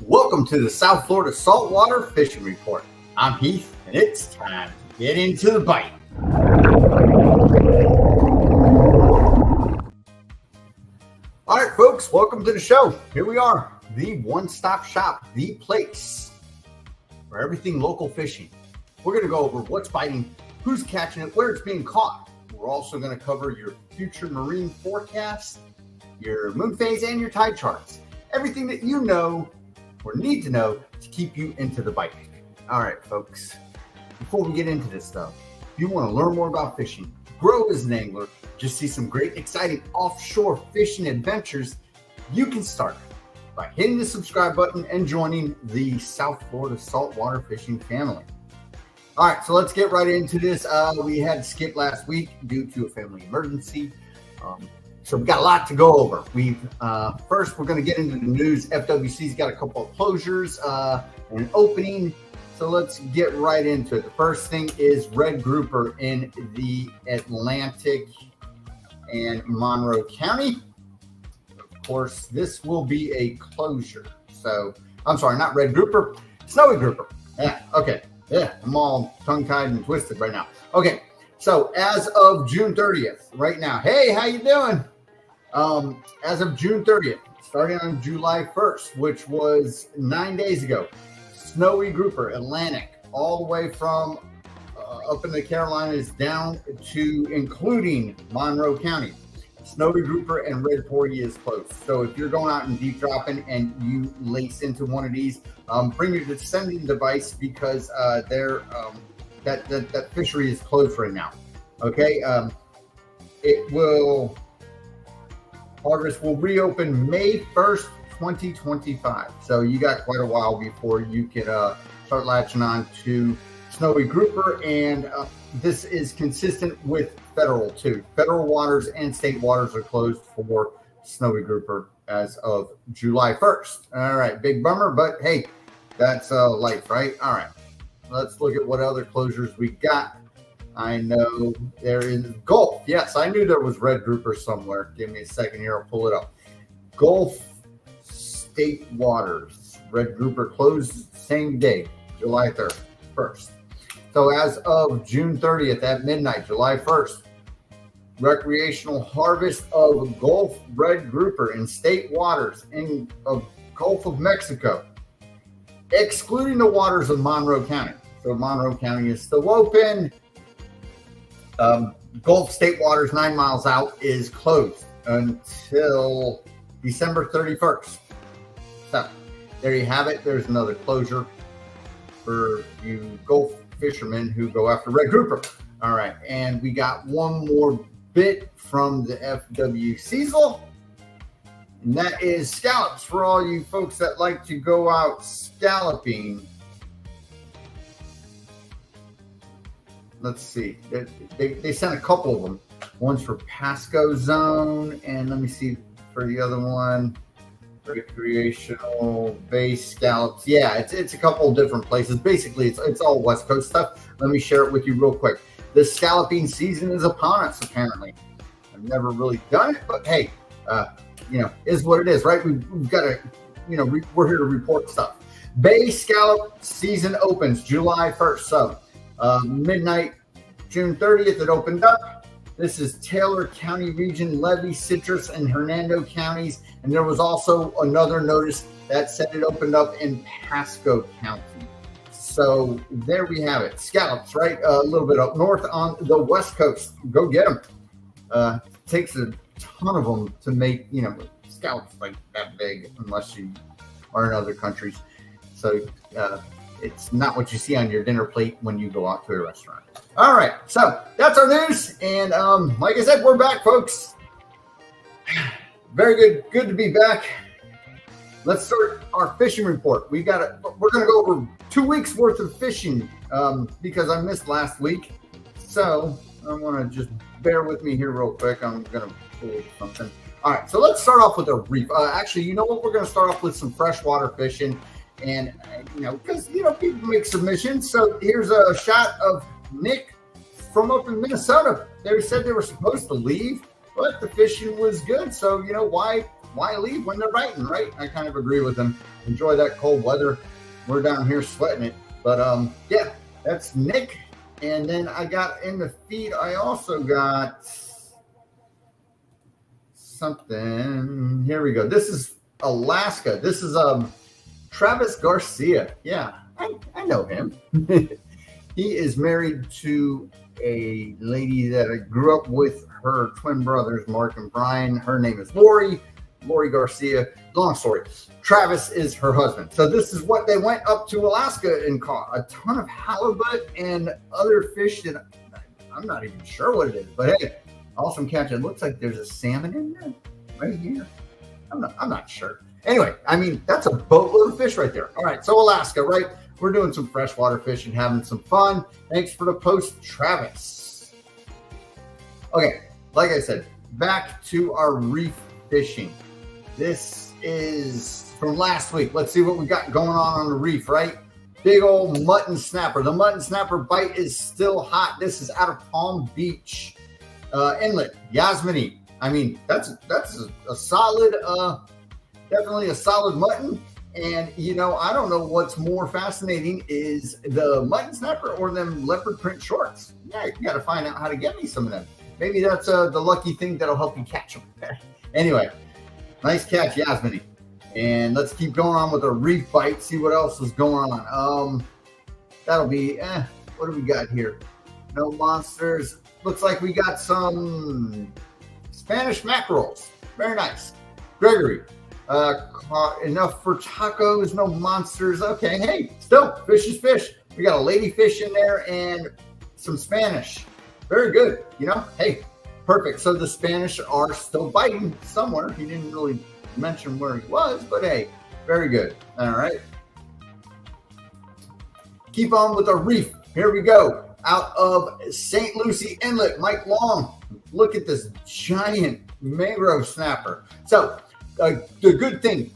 Welcome to the South Florida Saltwater Fishing Report. I'm Heath, and it's time to get into the bite. All right, folks, welcome to the show. Here we are, the one-stop shop, the place for everything local fishing. We're going to go over what's biting, who's catching it, where it's being caught. We're also going to cover your future marine forecast, your moon phase, and your tide charts. Everything that you know or need to know to keep you into the bite. All right, folks, before we get into this though, if you want to learn more about fishing, grow as an angler, just see some great, exciting offshore fishing adventures, you can start by hitting the subscribe button and joining the South Florida Saltwater Fishing family. All right, so let's get right into this. We had to skip last week due to a family emergency. So we've got a lot to go over. First, we're going to get into the news. FWC's got a couple of closures and an opening. So let's get right into it. The first thing is red grouper in the Atlantic and Monroe County. Of course, this will be a closure. So, I'm sorry, not red grouper, snowy grouper. Yeah, okay. Yeah, I'm all tongue-tied and twisted right now. Okay. So as of June 30th, right now, hey, how you doing? As of June 30th, starting on July 1st, which was 9 days ago, snowy grouper, Atlantic, all the way from up in the Carolinas down to including Monroe County. Snowy grouper and red porgy is closed. So if you're going out and deep dropping and you lace into one of these, bring your descending device because that fishery is closed right now. Okay, harvest will reopen May 1st, 2025. So you got quite a while before you can start latching on to snowy grouper, and this is consistent with federal too. Federal waters and state waters are closed for snowy grouper as of July 1st. All right, big bummer, but hey, that's life, right? All right. Let's look at what other closures we got. I know there is Gulf. Yes, I knew there was red grouper somewhere. Give me a second here. I'll pull it up. Gulf State Waters. Red grouper closed same day, July 1st. So as of June 30th at midnight, July 1st, recreational harvest of Gulf red grouper in state waters in the Gulf of Mexico, excluding the waters of Monroe County. So Monroe County is still open. Gulf State Waters 9 miles out is closed until December 31st. So there you have it. There's another closure for you Gulf fishermen who go after red grouper. All right. And we got one more bit from the FWC, and that is scallops for all you folks that like to go out scalloping. Let's see. They sent a couple of them. One's for Pasco Zone, and let me see for the other one, recreational base scallops. Yeah, it's a couple of different places. Basically, it's all West Coast stuff. Let me share it with you real quick. The scalloping season is upon us. Apparently, I've never really done it, but hey, is what it is, right? We've got to, we're here to report stuff. Bay scallop season opens July 1st. So midnight, June 30th, it opened up. This is Taylor County region, Levy, Citrus, and Hernando counties. And there was also another notice that said it opened up in Pasco County. So there we have it. Scallops, right? A little bit up north on the West Coast. Go get them. Takes a ton of them to make, scallops like that big, unless you are in other countries. So it's not what you see on your dinner plate when you go out to a restaurant. All right, so that's our news. And like I said, we're back, folks. Very good to be back. Let's start our fishing report. We're going to go over 2 weeks worth of fishing because I missed last week. So I want to just bear with me here real quick. I'm going to pull something. All right, so let's start off with a reef. Actually, you know what? We're going to start off with some freshwater fishing. And, because, people make submissions. So here's a shot of Nick from up in Minnesota. They said they were supposed to leave, but the fishing was good. So, why why leave when they're biting, right? I kind of agree with him. Enjoy that cold weather. We're down here sweating it. But yeah, that's Nick. And then I got in the feed, I also got something. Here we go. This is Alaska. This is Travis Garcia. Yeah, I know him. He is married to a lady that I grew up with, her twin brothers, Mark and Brian. Her name is Lori Garcia. Long story. Travis is her husband. So this is what they went up to Alaska and caught. A ton of halibut and other fish that I'm not even sure what it is. But hey, awesome catch. It looks like there's a salmon in there right here. I'm not sure. Anyway, I mean, that's a boatload of fish right there. All right, so Alaska, right? We're doing some freshwater fishing, having some fun. Thanks for the post, Travis. Okay, like I said, back to our reef fishing. This is from last week. Let's see what we got going on the reef, right? Big old mutton snapper. The mutton snapper bite is still hot. This is out of Palm Beach Inlet, Yasmini. I mean, that's a solid, definitely a solid mutton. And, you know, I don't know what's more fascinating is the mutton snapper or them leopard print shorts. Yeah, you got to find out how to get me some of them. Maybe that's the lucky thing that'll help you catch them. Anyway, nice catch, Yasmini. And let's keep going on with our reef bite, see what else is going on. That'll be, what do we got here? No monsters. Looks like we got some Spanish mackerels. Very nice. Gregory. Caught enough for tacos, no monsters. Okay, hey, still, fish is fish. We got a ladyfish in there and some Spanish. Very good, you know, hey, perfect. So the Spanish are still biting somewhere. He didn't really mention where he was, but hey, very good. All right. Keep on with our reef. Here we go. Out of St. Lucie Inlet, Mike Long. Look at this giant mangrove snapper. So, the good thing,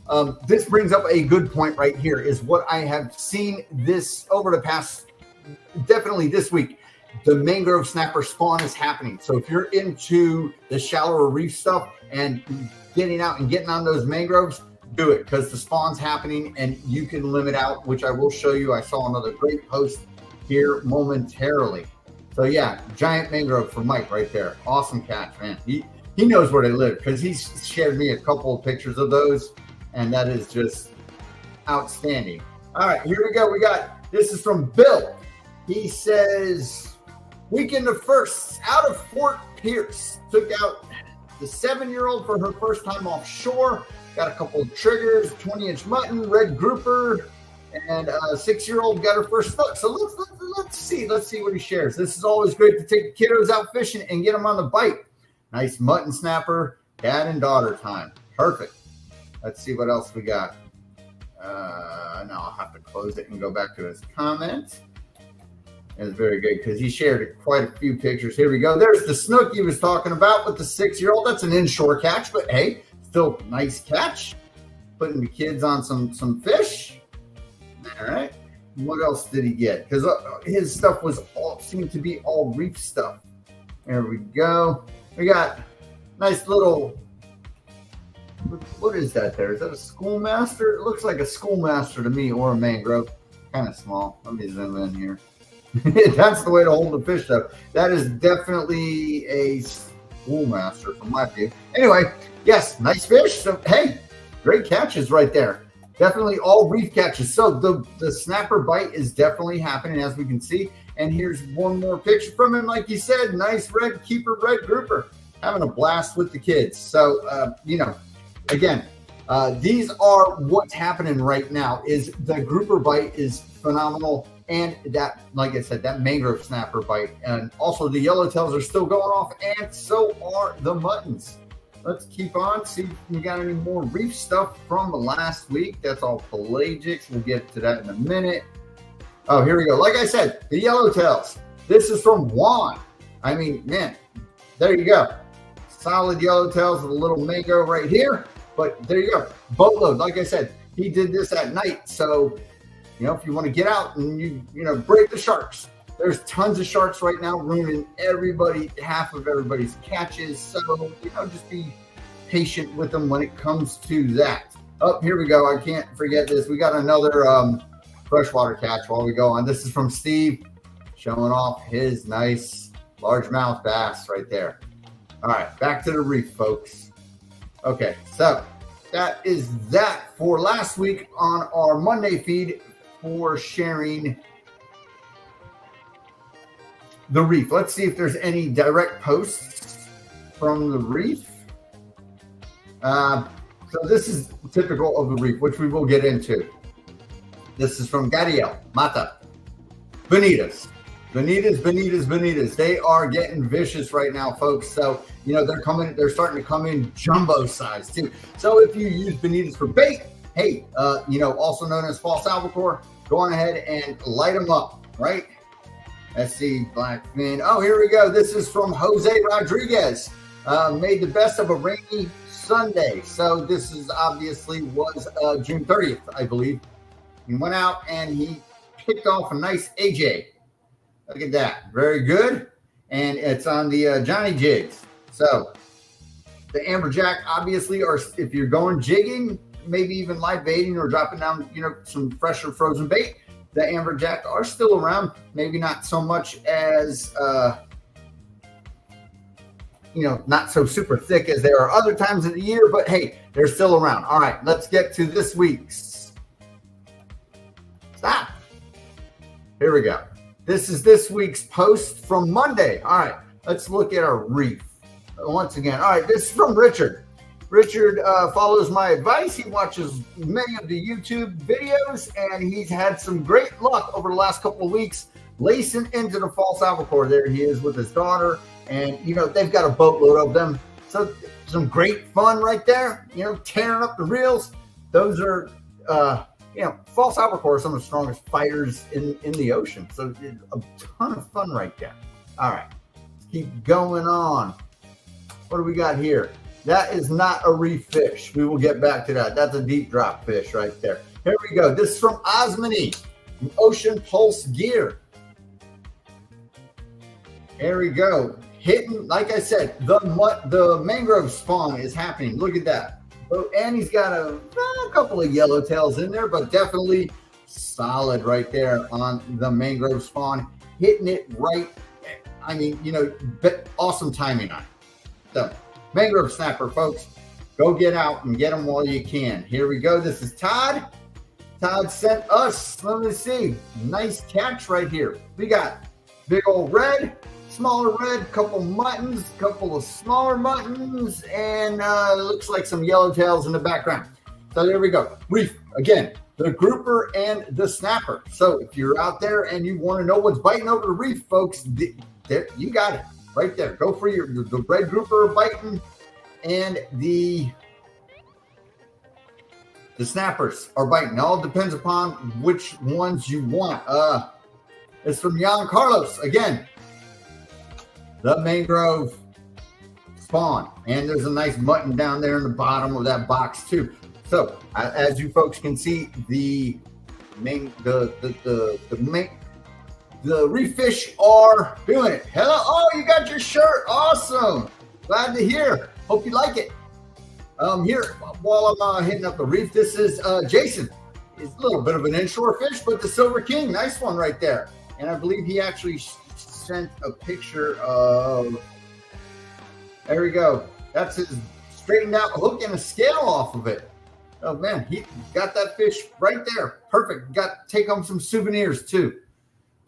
this brings up a good point right here, is what I have seen this over the past, definitely this week, the mangrove snapper spawn is happening. So if you're into the shallower reef stuff and getting out and getting on those mangroves, do it, because the spawn's happening and you can limit out, which I will show you. I saw another great post here momentarily. So yeah, giant mangrove for Mike right there. Awesome catch, man. He knows where they live because he's shared me a couple of pictures of those, and that is just outstanding. All right, here we go. This is from Bill. He says, weekend of firsts out of Fort Pierce. Took out the 7-year-old for her first time offshore. Got a couple of triggers, 20-inch mutton, red grouper, and a 6-year-old got her first hook. So let's see what he shares. This is always great to take the kiddos out fishing and get them on the bite. Nice mutton snapper, dad and daughter time. Perfect. Let's see what else we got. Now I'll have to close it and go back to his comments. It's very good because he shared quite a few pictures. Here we go. There's the snook he was talking about with the 6-year-old. That's an inshore catch, but hey, still nice catch. Putting the kids on some fish. All right. What else did he get? Because his stuff seemed to be all reef stuff. There we go. We got nice little, what is that there? Is that a schoolmaster? It looks like a schoolmaster to me, or a mangrove. Kind of small. Let me zoom in here. That's the way to hold the fish, though. That is definitely a schoolmaster from my view. Anyway, yes, nice fish. So, hey, great catches right there. Definitely all reef catches. So the snapper bite is definitely happening, as we can see. And here's one more picture from him. Like he said, nice red keeper, red grouper. Having a blast with the kids. So, you know, again, these are what's happening right now. Is the grouper bite is phenomenal. And that, like I said, that mangrove snapper bite. And also the yellowtails are still going off. And so are the muttons. Let's keep on, see if we got any more reef stuff from last week. That's all pelagics. We'll get to that in a minute. Oh, here we go. Like I said, the yellowtails. This is from Juan. I mean, man, there you go. Solid yellowtails with a little mango right here. But there you go. Boatload. Like I said, he did this at night. So, you know, if you want to get out and you break the sharks. There's tons of sharks right now ruining half of everybody's catches. So, you know, just be patient with them when it comes to that. Oh, here we go. I can't forget this. We got another freshwater catch while we go on. This is from Steve, showing off his nice largemouth bass right there. All right, back to the reef, folks. Okay, so that is that for last week on our Monday feed for sharing the reef. Let's see if there's any direct posts from the reef. So this is typical of the reef, which we will get into. This is from Gadiel Mata. Bonitas. They are getting vicious right now, folks. So, they're starting to come in jumbo size too. So if you use bonitas for bait, hey, also known as false albacore, go on ahead and light them up, right? Let's see, blackfin. Oh, here we go. This is from Jose Rodriguez. Made the best of a rainy Sunday. So this is obviously was June 30th, I believe. He went out and he picked off a nice AJ. Look at that. Very good. And it's on the Johnny jigs. So the amberjack obviously are, if you're going jigging, maybe even live baiting or dropping down, some fresher frozen bait, the amberjack are still around. Maybe not so much as, not so super thick as there are other times of the year, but hey, they're still around. All right, let's get to this week's. Stop. Here we go. This is this week's post from Monday. All right, let's look at our reef once again. All right, this is from Richard. Richard follows my advice. He watches many of the YouTube videos, and he's had some great luck over the last couple of weeks lacing into the false albacore. There he is with his daughter, and, they've got a boatload of them. So some great fun right there, tearing up the reels. Those are, false albacore are some of the strongest fighters in the ocean. So a ton of fun right there. All right, let's keep going on. What do we got here? That is not a reef fish. We will get back to that. That's a deep drop fish right there. Here we go. This is from Osmany, from Ocean Pulse Gear. There we go. Hitting, like I said, the mangrove spawn is happening. Look at that. Oh, and he's got a couple of yellowtails in there, but definitely solid right there on the mangrove spawn. Hitting it right. I mean, awesome timing on it. So, mangrove snapper, folks. Go get out and get them while you can. Here we go. This is Todd. Todd sent us, let me see, nice catch right here. We got big old red, smaller red, couple muttons, couple of smaller muttons, and looks like some yellowtails in the background. So there we go. Reef, again, the grouper and the snapper. So if you're out there and you want to know what's biting over the reef, folks, there, you got it right there. Go for the red grouper biting, and the snappers are biting. It all depends upon which ones you want. It's from Jan Carlos again. The mangrove spawn, and there's a nice mutton down there in the bottom of that box too. So as you folks can see, the reef fish are doing it. Hello, oh, you got your shirt, awesome! Glad to hear. Hope you like it. Here, while I'm hitting up the reef, this is Jason. It's a little bit of an inshore fish, but the Silver King, nice one right there. And I believe he actually sent a picture of, there we go. That's his straightened out hook and a scale off of it. Oh man, he got that fish right there. Perfect. Got to take home some souvenirs too.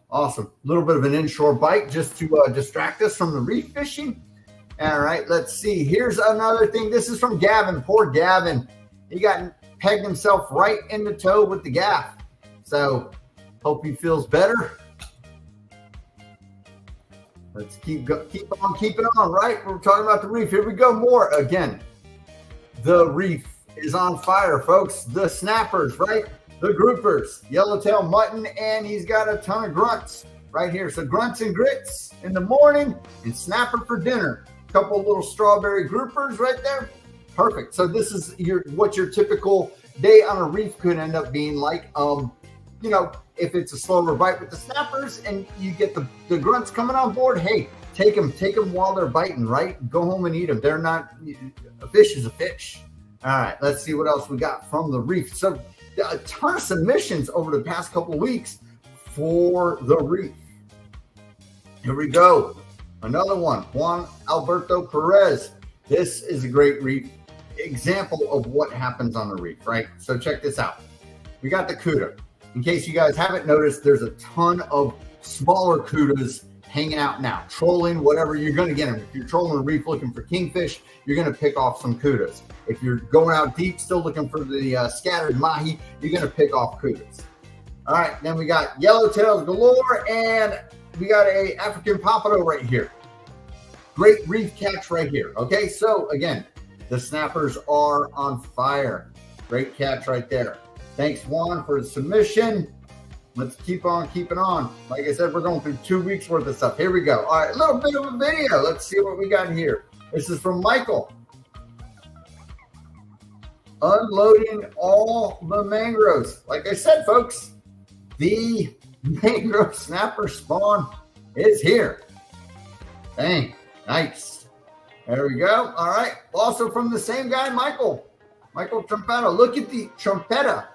Awesome. A little bit of an inshore bite just to distract us from the reef fishing. All right, let's see. Here's another thing. This is from Gavin. Poor Gavin. He got pegged himself right in the toe with the gaff. So hope he feels better. Let's keep on keeping on, right? We're talking about the reef. Here we go. More again. The reef is on fire, folks. The snappers, right? The groupers, yellowtail mutton, and he's got a ton of grunts right here. So grunts and grits in the morning and snapper for dinner. Couple little strawberry groupers right there. Perfect. So this is what your typical day on a reef could end up being like. If it's a slower bite with the snappers and you get the grunts coming on board, hey, take them while they're biting, right? Go home and eat them. They're not, a fish is a fish. All right, let's see what else we got from the Reef. So a ton of submissions over the past couple of weeks for the Reef. Here we go. Another one, Juan Alberto Perez. This is a great Reef example of what happens on the Reef, right? So check this out. We got the cuda. In case you guys haven't noticed, there's a ton of smaller cudas hanging out now, trolling, whatever, you're going to get them. If you're trolling the Reef looking for kingfish, you're going to pick off some cudas. If you're going out deep, still looking for the scattered mahi, you're going to pick off cudas. All right, then we got yellowtails galore, and we got a African pompano right here. Great Reef catch right here. Okay, so again, the snappers are on fire. Great catch right there. Thanks, Juan, for the submission. Let's keep on keeping on. Like I said, we're going through 2 weeks worth of stuff. Here we go. All right, a little bit of a video. Let's see what we got here. This is from Michael. Unloading all the mangroves. Like I said, folks, the mangrove snapper spawn is here. Dang, nice. There we go. All right. Also from the same guy, Michael Trompetta. Look at the Trompetta.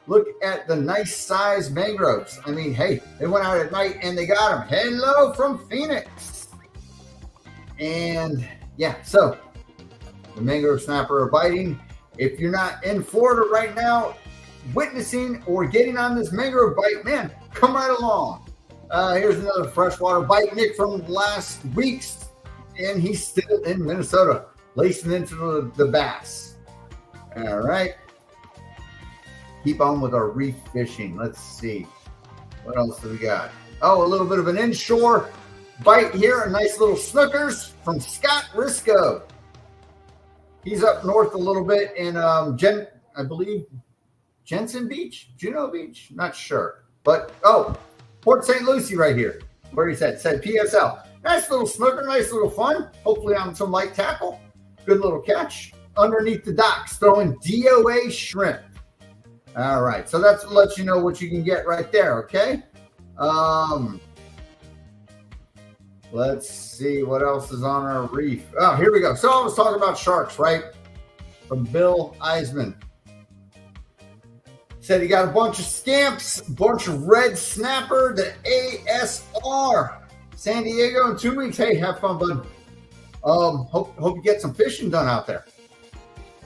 Look at the nice size mangroves. I mean, hey, they went out at night and they got them. Hello from Phoenix. And yeah, so the mangrove snapper are biting. If you're not in Florida right now, witnessing or getting on this mangrove bite, man, come right along. Here's another freshwater bite, Nick, from last week's, and he's still in Minnesota, lacing into the bass. All right. Keep on with our Reef fishing. Let's see. What else do we got? Oh, a little bit of an inshore bite here. A nice little snookers from Scott Risco. He's up north a little bit in I believe Jensen Beach, Juneau Beach, not sure. But Port St. Lucie right here. Where he said PSL. Nice little snooker, nice little fun. Hopefully on some light tackle. Good little catch underneath the docks, throwing DOA shrimp. All right, so that's to let you know what you can get right there, okay? Let's see what else is on our Reef. Oh, here we go. So I was talking about sharks, right? From Bill Eisman. Said he got a bunch of scamps, a bunch of red snapper, the ASR. San Diego in 2 weeks. Hey, have fun, bud. Hope you get some fishing done out there.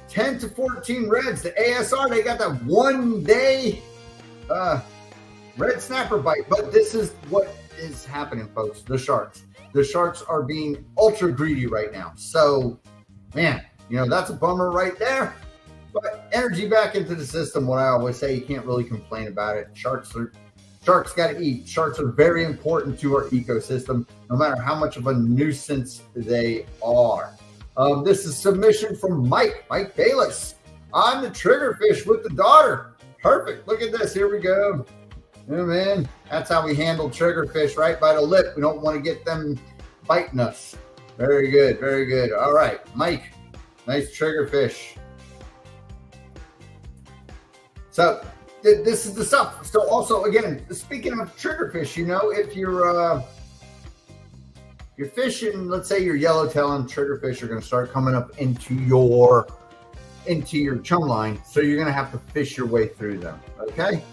10 to 14 reds. The ASR, they got that 1 day red snapper bite. But this is what is happening, folks. The sharks are being ultra greedy right now. So, man, that's a bummer right there. But energy back into the system. What I always say, you can't really complain about it. Sharks got to eat. Sharks are very important to our ecosystem, no matter how much of a nuisance they are. This is submission from Mike Bayless. On the triggerfish with the daughter. Perfect. Look at this. Here we go. Yeah, man. That's how we handle triggerfish, right by the lip. We don't want to get them biting us. Very good. Very good. All right, Mike. Nice triggerfish. So this is the stuff. So also, again, speaking of triggerfish, if you're fishing, let's say your yellowtail and triggerfish are going to start coming up into your chum line. So you're going to have to fish your way through them. Okay.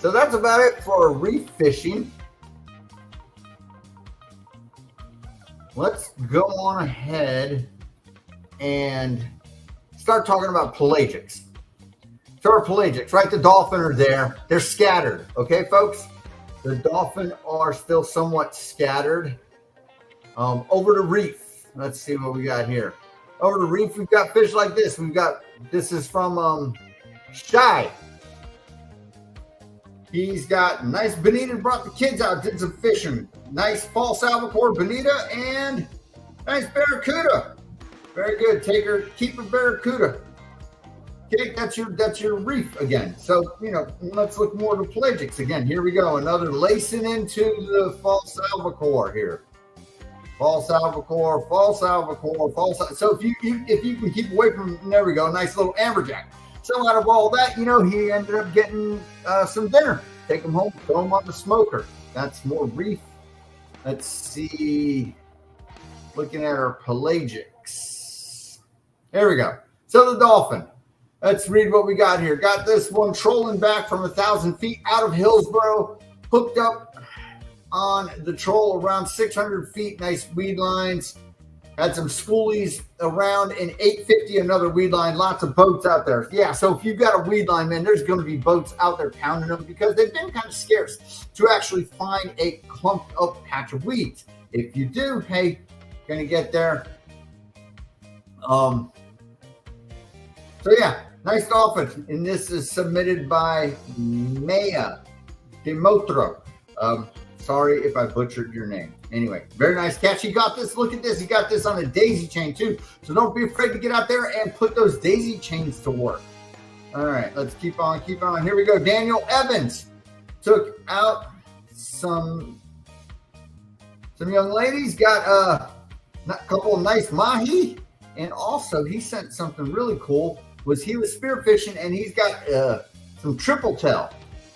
So that's about it for Reef fishing. Let's go on ahead and start talking about pelagics. So our pelagics, right? The dolphin are there. They're scattered. Okay, folks? The dolphin are still somewhat scattered. Over to Reef. Let's see what we got here. Over to Reef, we've got fish like this. This is from Shy. He's got nice bonita, brought the kids out, did some fishing. Nice false albacore bonita and nice barracuda. Very good. Keep a barracuda. Okay, that's your Reef again. So, let's look more to pelagics again. Here we go. Another lacing into the false albacore here. False albacore. So if you can keep away from, there we go. Nice little amberjack. So out of all that, he ended up getting some dinner. Take him home, throw him on the smoker. That's more Reef Let's see. Looking at our pelagics. There we go. So the dolphin. Let's read what we got here. Got this one trolling back from 1,000 feet out of Hillsboro. Hooked up on the troll around 600 feet. Nice weed lines. Had some spoolies around in 850, another weed line. Lots of boats out there. Yeah, so if you've got a weed line, man, there's going to be boats out there pounding them because they've been kind of scarce to actually find a clumped up patch of weeds. If you do, hey, going to get there. So yeah, nice dolphin. And this is submitted by Maya Demotro. Sorry if I butchered your name. Anyway, very nice catch. He got this. Look at this. He got this on a daisy chain too. So don't be afraid to get out there and put those daisy chains to work. All right, let's keep on. Here we go. Daniel Evans took out some young ladies. Got a couple of nice mahi, and also he sent something really cool. He was spearfishing and he's got some triple tail.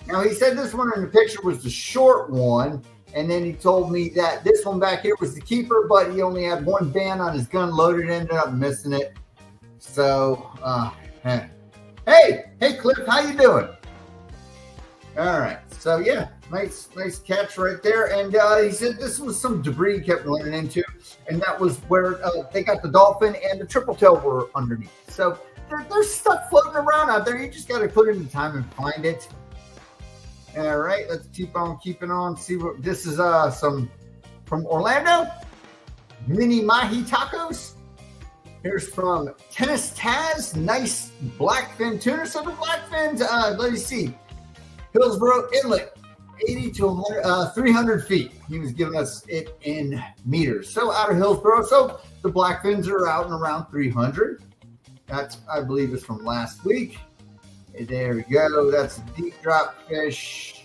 Now, he said this one in the picture was the short one, and then he told me that this one back here was the keeper, but he only had one band on his gun loaded, ended up missing it. So, hey, Cliff, how you doing? All right, so yeah, nice catch right there. And he said this was some debris he kept running into, and that was where they got the dolphin and the triple tail were underneath. So there's stuff floating around out there. You just got to put in the time and find it. All right, let's keep on keeping on. See what this is. Some from Orlando, mini mahi tacos. Here's from Tennis Taz, nice blackfin tuna. So the blackfins, let me see, Hillsboro Inlet, 80 to 300 feet. He was giving us it in meters. So out of Hillsboro, so the blackfins are out and around 300. That's, I believe, is from last week. There we go. That's a deep drop fish.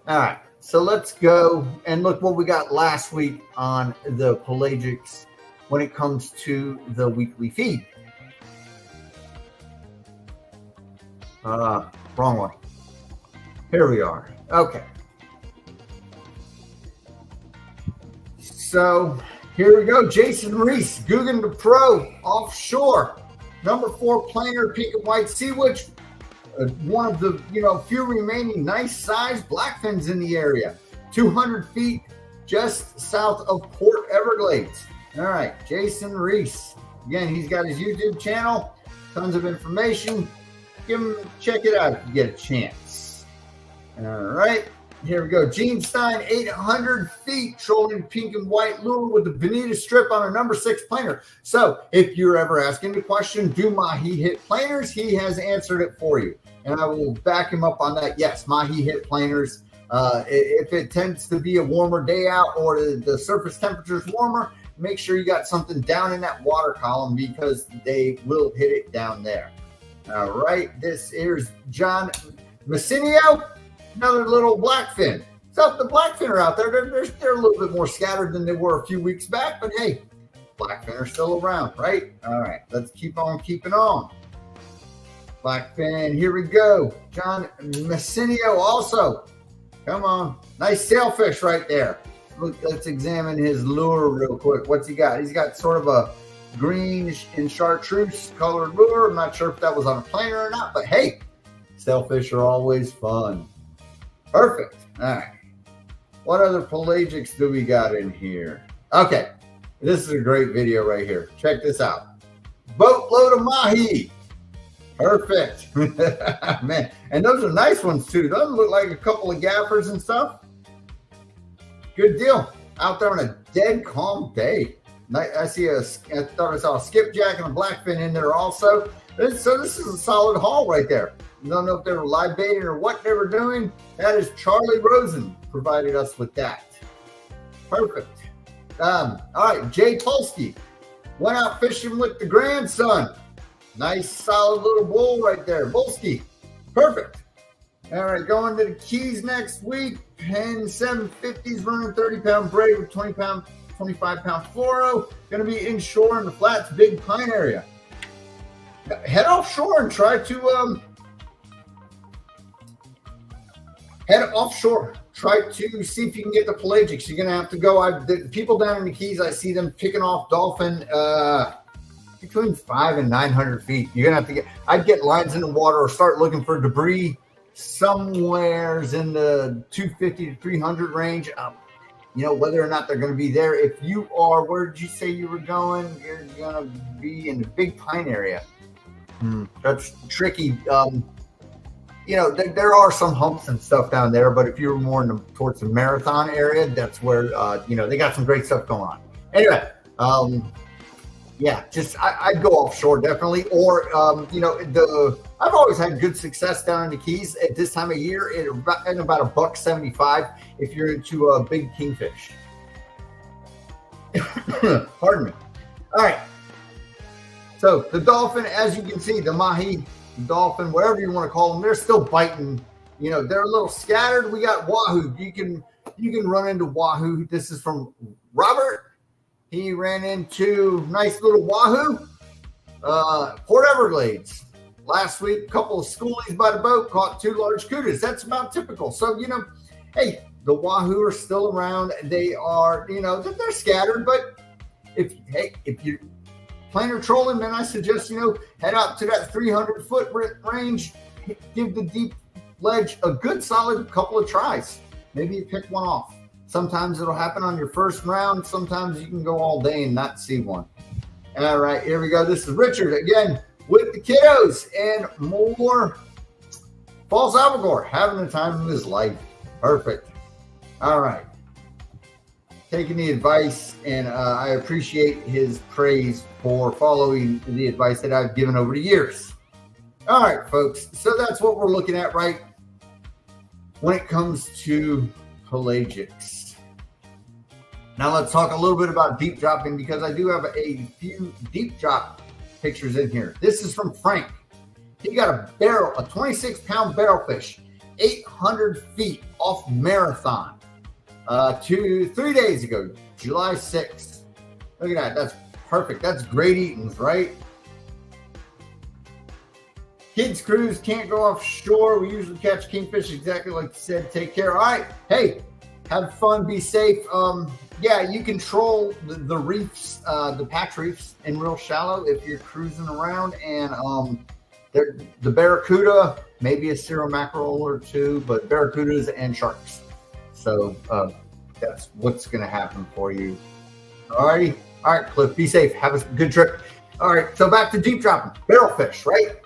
All right. So let's go and look what we got last week on the pelagics when it comes to the weekly feed. Wrong one. Here we are. Okay. So here we go. Jason Reese, Guggen the Pro, offshore. Number 4 planer, pink and white sea witch. One of the few remaining nice sized blackfins in the area. 200 feet just south of Port Everglades. All right, Jason Reese. Again, he's got his YouTube channel. Tons of information. Check it out if you get a chance. All right. Here we go. Gene Stein, 800 feet, trolling pink and white lure with the bonita strip on a number 6 planer. So if you're ever asking the question, do mahi hit planers? He has answered it for you. And I will back him up on that. Yes, mahi hit planers. If it tends to be a warmer day out or the surface temperature is warmer, make sure you got something down in that water column because they will hit it down there. All right. This is John Massinio. Another little blackfin. So the blackfin are out there. They're a little bit more scattered than they were a few weeks back, but hey, blackfin are still around, right? All right, let's keep on keeping on. Blackfin, here we go. John Massinio also. Come on. Nice sailfish right there. Look, let's examine his lure real quick. What's he got? He's got sort of a greenish and chartreuse colored lure. I'm not sure if that was on a planer or not, but hey, sailfish are always fun. Perfect. All right. What other pelagics do we got in here? Okay. This is a great video right here. Check this out. Boatload of mahi. Perfect. Man. And those are nice ones too. Doesn't look like a couple of gaffers and stuff. Good deal. Out there on a dead calm day. I thought I saw a skipjack and a blackfin in there also. So this is a solid haul right there. I don't know if they were live baiting or what they were doing. That is Charlie Rosen provided us with that. Perfect. All right, Jay Polsky went out fishing with the grandson. Nice, solid little bull right there. Polsky. Perfect. All right, going to the Keys next week. Penn 750s running 30-pound braid with 25-pound fluoro. Going to be inshore in the flats, Big Pine area. Head offshore and try try to see if you can get the pelagics. You're going to have to go. The people down in the Keys, I see them picking off dolphin between 500 and 900 feet. You're going to have to I'd get lines in the water or start looking for debris somewheres in the 250 to 300 range. Whether or not they're going to be there. If you are, where did you say you were going? You're going to be in the Big Pine area. That's tricky. There are some humps and stuff down there, but if you're more towards the Marathon area, that's where, they got some great stuff going on. Anyway, I'd go offshore definitely. Or, I've always had good success down in the Keys at this time of year at about $1.75 if you're into a big kingfish. Pardon me. All right. So the dolphin, as you can see, the mahi, dolphin, whatever you want to call them, they're still biting. They're a little scattered. We got wahoo. You can run into wahoo. This is from Robert. He ran into nice little wahoo. Port Everglades. Last week, a couple of schoolies by the boat caught 2 large kudas. That's about typical. So, hey, the wahoo are still around. They are, they're scattered. But if you planer trolling, then I suggest, head out to that 300-foot range. Give the deep ledge a good solid couple of tries. Maybe you pick one off. Sometimes it'll happen on your first round. Sometimes you can go all day and not see one. All right, here we go. This is Richard again with the kiddos and more false albacore, having the time of his life. Perfect. All right. Taking the advice, and I appreciate his praise for following the advice that I've given over the years. All right, folks. So that's what we're looking at, right? When it comes to pelagics. Now let's talk a little bit about deep dropping, because I do have a few deep drop pictures in here. This is from Frank. He got a 26-pound barrelfish, 800 feet off Marathon 3 days ago, July 6th. Look at that. That's perfect. That's great eatings, right? Kids cruise, can't go offshore. We usually catch kingfish exactly like you said. Take care. All right. Hey, have fun. Be safe. You control the reefs, the patch reefs in real shallow if you're cruising around. And the barracuda, maybe a cirro mackerel or two, but barracudas and sharks. So that's what's going to happen for you. All righty. All right, Cliff, be safe. Have a good trip. All right, so back to deep dropping. Barrelfish, right?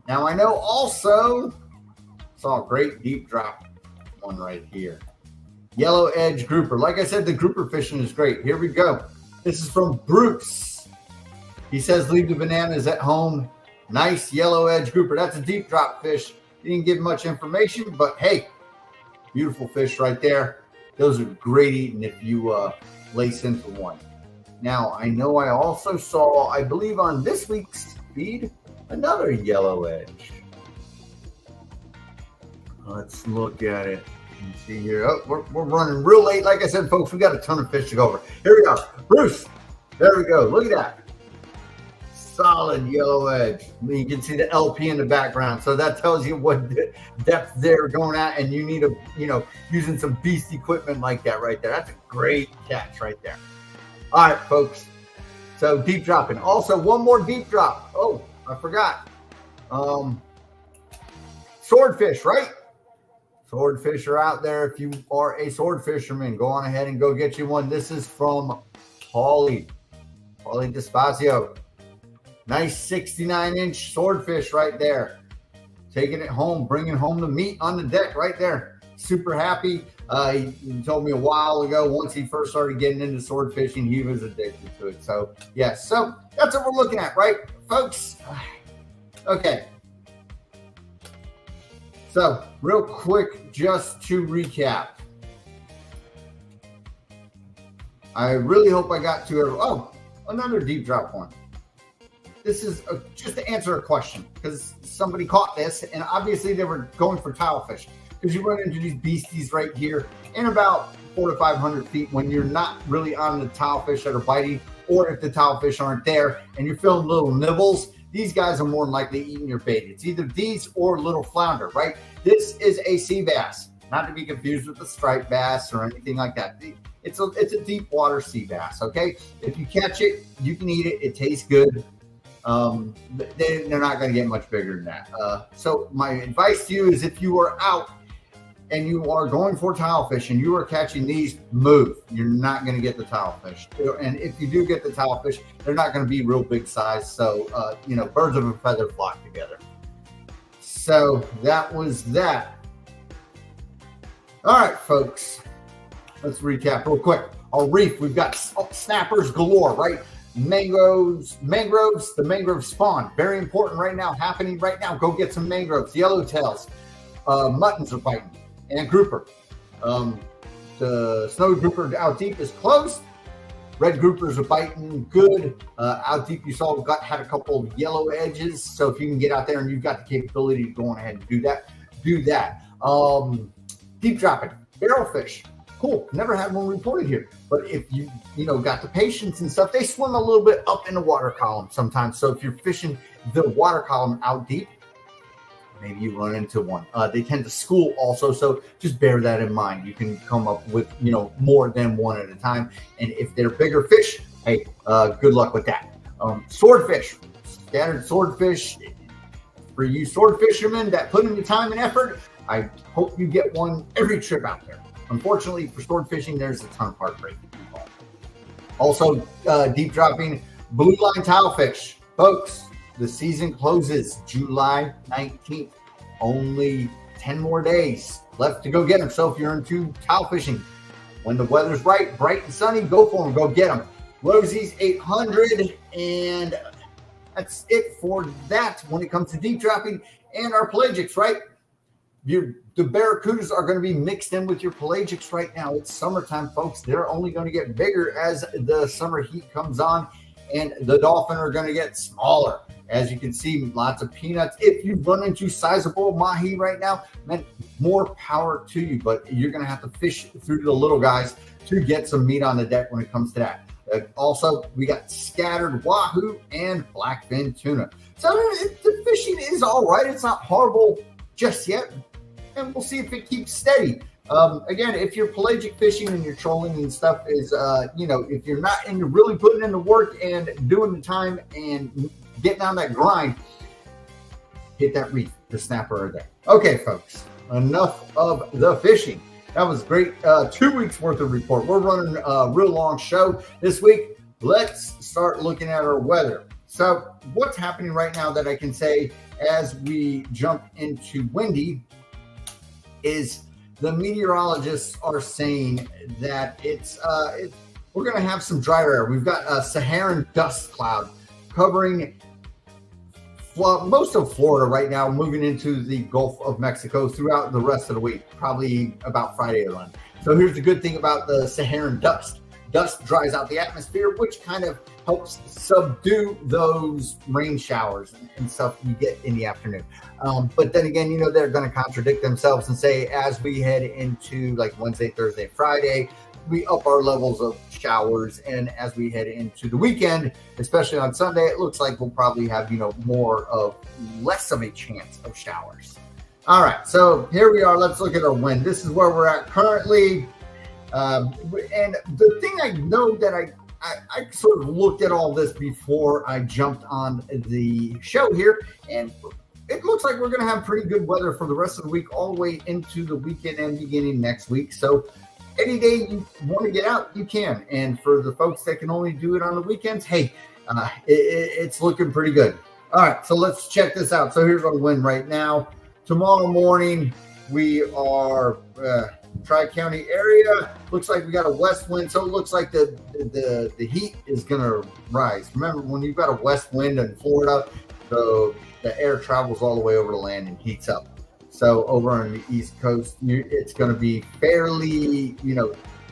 Now, I know also saw a great deep drop one right here. Yellow edge grouper. Like I said, the grouper fishing is great. Here we go. This is from Bruce. He says, leave the bananas at home. Nice yellow edge grouper. That's a deep drop fish. He didn't give much information, but hey, beautiful fish right there. Those are great eating if you lace into one. Now, I know I also saw, I believe on this week's feed, another yellow edge. Let's look at it. You see here. Oh, we're running real late. Like I said, folks, we got a ton of fish to go over. Here we go. Bruce. There we go. Look at that. Solid yellow edge. You can see the LP in the background. So that tells you what depth they're going at. And you need using some beast equipment like that right there. That's a great catch right there. All right, folks. So deep dropping. Also, one more deep drop. Oh, I forgot. Swordfish, right? Swordfish are out there. If you are a sword fisherman, go on ahead and go get you one. This is from Paulie Despacio. Nice 69-inch swordfish right there. Taking it home, bringing home the meat on the deck right there. Super happy. He told me a while ago, once he first started getting into sword fishing, he was addicted to it. So, yeah, so that's what we're looking at, right, folks? Okay. So, real quick, just to recap. I really hope I got to it. Oh, another deep drop one. This is just to answer a question, because somebody caught this, and obviously they were going for tilefish. Because you run into these beasties right here in about 400 to 500 feet when you're not really on the tilefish that are biting, or if the tilefish aren't there and you're feeling little nibbles, these guys are more than likely eating your bait. It's either these or little flounder, right? This is a sea bass. not to be confused with the striped bass or anything like that. It's a deep water sea bass, okay? If you catch it, you can eat it. It tastes good. They're not going to get much bigger than that. So my advice to you is if you are out and you are going for tile fish and you are catching these, move. You're not going to get the tile fish. And if you do get the tile fish, they're not going to be real big size. So, birds of a feather flock together. So that was that. All right, folks, let's recap real quick. Our reef, we've got snappers galore, right? Mangroves, the mangrove spawn, very important right now, happening right now. Go get some mangroves, yellowtails, muttons are biting, and grouper. The snowy grouper out deep is closed. Red groupers are biting good. Out deep, you saw had a couple of yellow edges. So if you can get out there and you've got the capability to go on ahead and do that, do that. Deep dropping, barrel fish. Cool. Never had one reported here. But if you got the patience and stuff, they swim a little bit up in the water column sometimes. So if you're fishing the water column out deep, maybe you run into one. They tend to school also. So just bear that in mind. You can come up with, more than one at a time. And if they're bigger fish, hey, good luck with that. Swordfish, scattered swordfish. For you sword fishermen that put in the time and effort, I hope you get one every trip out there. Unfortunately, for sword fishing, there's a ton of heartbreak involved. Also, deep dropping blue line tile fish. Folks, the season closes July 19th. Only 10 more days left to go get them. So if you're into tile fishing, when the weather's right, bright and sunny, go for them. Go get them. Rosie's 800, and that's it for that when it comes to deep dropping and our pelagics, right? The barracudas are going to be mixed in with your pelagics right now. It's summertime, folks. They're only going to get bigger as the summer heat comes on, and the dolphin are going to get smaller. As you can see, lots of peanuts. If you run into sizable mahi right now, man, more power to you, but you're going to have to fish through the little guys to get some meat on the deck when it comes to that. Also, we got scattered wahoo and blackfin tuna. So the fishing is all right. It's not horrible just yet. And we'll see if it keeps steady. Again, if you're pelagic fishing and you're trolling and stuff is, if you're not into really putting in the work and doing the time and getting on that grind, hit that reef, the snapper are there. Okay, folks, enough of the fishing. That was great. 2 weeks worth of report. We're running a real long show this week. Let's start looking at our weather. So what's happening right now that I can say as we jump into windy is the meteorologists are saying that we're going to have some drier air. We've got a Saharan dust cloud covering most of Florida right now, moving into the Gulf of Mexico throughout the rest of the week, probably about Friday around. So here's the good thing about the Saharan dust. Dust dries out the atmosphere, which kind of helps subdue those rain showers and stuff you get in the afternoon. But then again, they're going to contradict themselves and say, as we head into like Wednesday, Thursday, Friday, we up our levels of showers. And as we head into the weekend, especially on Sunday, it looks like we'll probably have, less of a chance of showers. All right. So here we are. Let's look at our wind. This is where we're at currently. And the thing I know that I sort of looked at all this before I jumped on the show here, and it looks like we're going to have pretty good weather for the rest of the week, all the way into the weekend and beginning next week. So any day you want to get out, you can. And for the folks that can only do it on the weekends, hey, it's looking pretty good. All right, so let's check this out. So here's our wind right now. Tomorrow morning, we are Tri-County area. Looks like we got a west wind, so it looks like the heat is going to rise. Remember, when you've got a west wind in Florida, the air travels all the way over the land and heats up. So over on the East Coast, it's going to be fairly,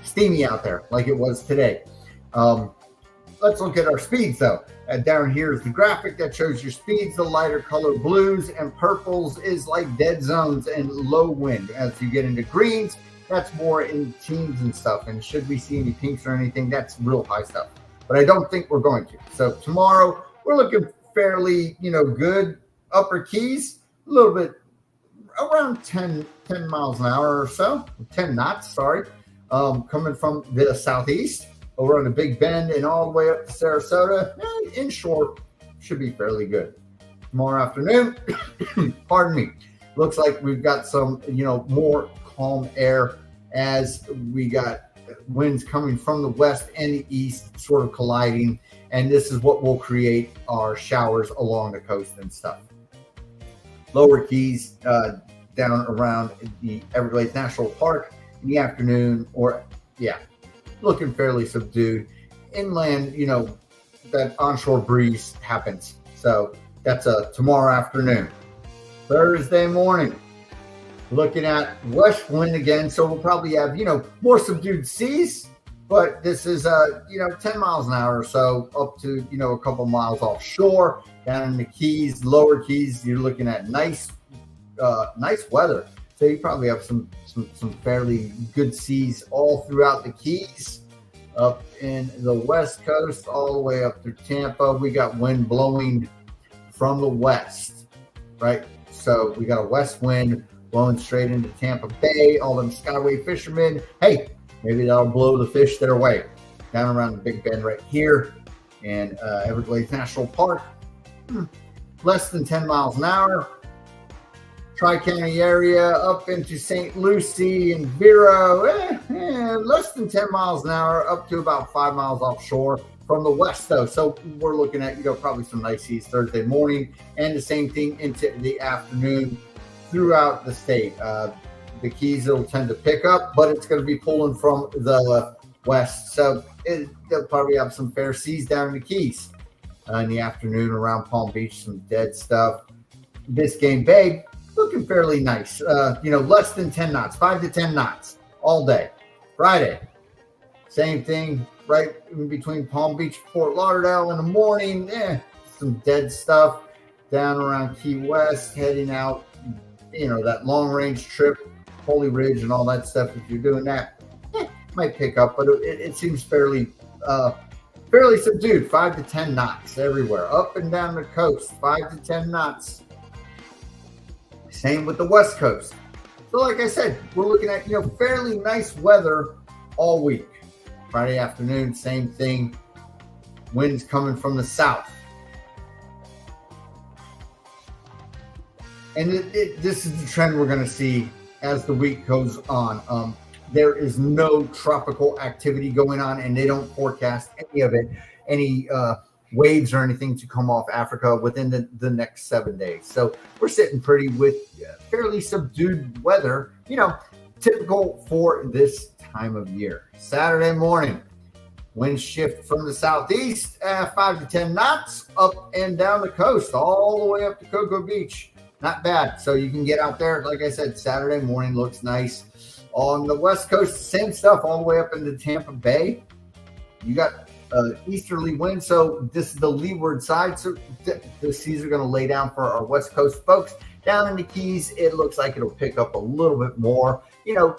steamy out there like it was today. Let's look at our speeds, though. Down here is the graphic that shows your speeds. The lighter color blues and purples is like dead zones and low wind. As you get into greens, that's more in teens and stuff. And should we see any pinks or anything, that's real high stuff. But I don't think we're going to. So tomorrow, we're looking fairly, good. Upper Keys, a little bit around 10 miles an hour or so, 10 knots, sorry, coming from the southeast over on the Big Bend and all the way up to Sarasota. Inshore should be fairly good. Tomorrow afternoon, pardon me, looks like we've got some, more calm air as we got winds coming from the west and the east sort of colliding. And this is what will create our showers along the coast and stuff. Lower Keys down around the Everglades National Park in the afternoon, looking fairly subdued. Inland, that onshore breeze happens. So that's tomorrow afternoon. Thursday morning, looking at west wind again. So we'll probably have, more subdued seas, but this is, 10 miles an hour or so up to, a couple miles offshore. Down in the Keys, lower Keys, you're looking at nice weather. So you probably have some fairly good seas all throughout the Keys. Up in the west coast, all the way up through Tampa, we got wind blowing from the west, right? So we got a west wind blowing straight into Tampa Bay. All them Skyway fishermen, hey, maybe that'll blow the fish their way. Down around the Big Bend right here and Everglades National Park. Less than 10 miles an hour. Tri-County area up into St. Lucie and Vero, less than 10 miles an hour, up to about 5 miles offshore from the west, though. So we're looking at, probably some nice seas Thursday morning, and the same thing into the afternoon throughout the state. The Keys, it'll tend to pick up, but it's going to be pulling from the west. So they'll probably have some fair seas down in the Keys. In the afternoon around Palm Beach, some dead stuff. Biscayne Bay, looking fairly nice. Less than 10 knots, 5 to 10 knots all day. Friday, same thing, right in between Palm Beach, Fort Lauderdale in the morning. Some dead stuff down around Key West, heading out, that long range trip, Holy Ridge and all that stuff. If you're doing that, might pick up, but it seems fairly subdued. 5 to 10 knots everywhere, up and down the coast, 5 to 10 knots. Same with the west coast. So like I said, we're looking at, fairly nice weather all week. Friday afternoon, same thing. Winds coming from the south. And this is the trend we're going to see as the week goes on. There is no tropical activity going on, and they don't forecast any of it, any waves or anything to come off Africa within the next 7 days. So we're sitting pretty with fairly subdued weather, typical for this time of year. Saturday morning, wind shift from the southeast, 5 to 10 knots up and down the coast, all the way up to Cocoa Beach. Not bad. So you can get out there. Like I said, Saturday morning looks nice. On the west coast, same stuff all the way up into Tampa Bay. You got easterly wind, so this is the leeward side. So the seas are going to lay down for our west coast folks. Down in the Keys, it looks like it'll pick up a little bit more.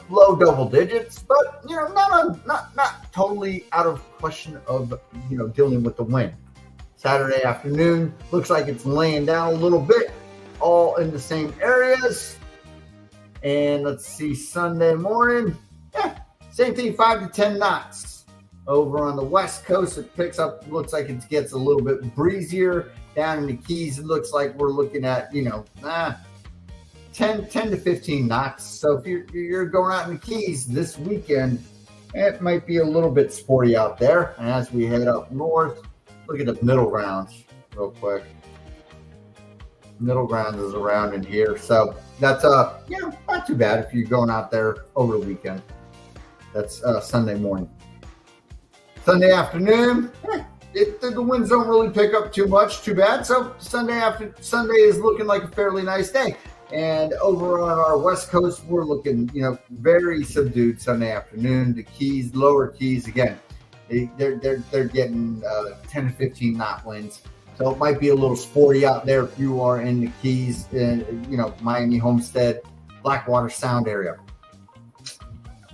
Low double digits, but not totally out of question of dealing with the wind. Saturday afternoon looks like it's laying down a little bit, all in the same areas. And let's see, Sunday morning, same thing, 5 to 10 knots. Over on the west coast, it picks up, looks like it gets a little bit breezier. Down in the Keys, it looks like we're looking at, 10 to 15 knots. So if you're going out in the Keys this weekend, it might be a little bit sporty out there. And as we head up north, look at the middle grounds real quick. Middle ground is around in here. So that's, not too bad if you're going out there over the weekend. That's Sunday morning. Sunday afternoon, the winds don't really pick up too much, too bad. So Sunday is looking like a fairly nice day. And over on our west coast, we're looking, very subdued Sunday afternoon. The Keys, lower Keys, again, they're getting 10 to 15 knot winds. So it might be a little sporty out there if you are in the Keys, Miami, Homestead, Blackwater Sound area.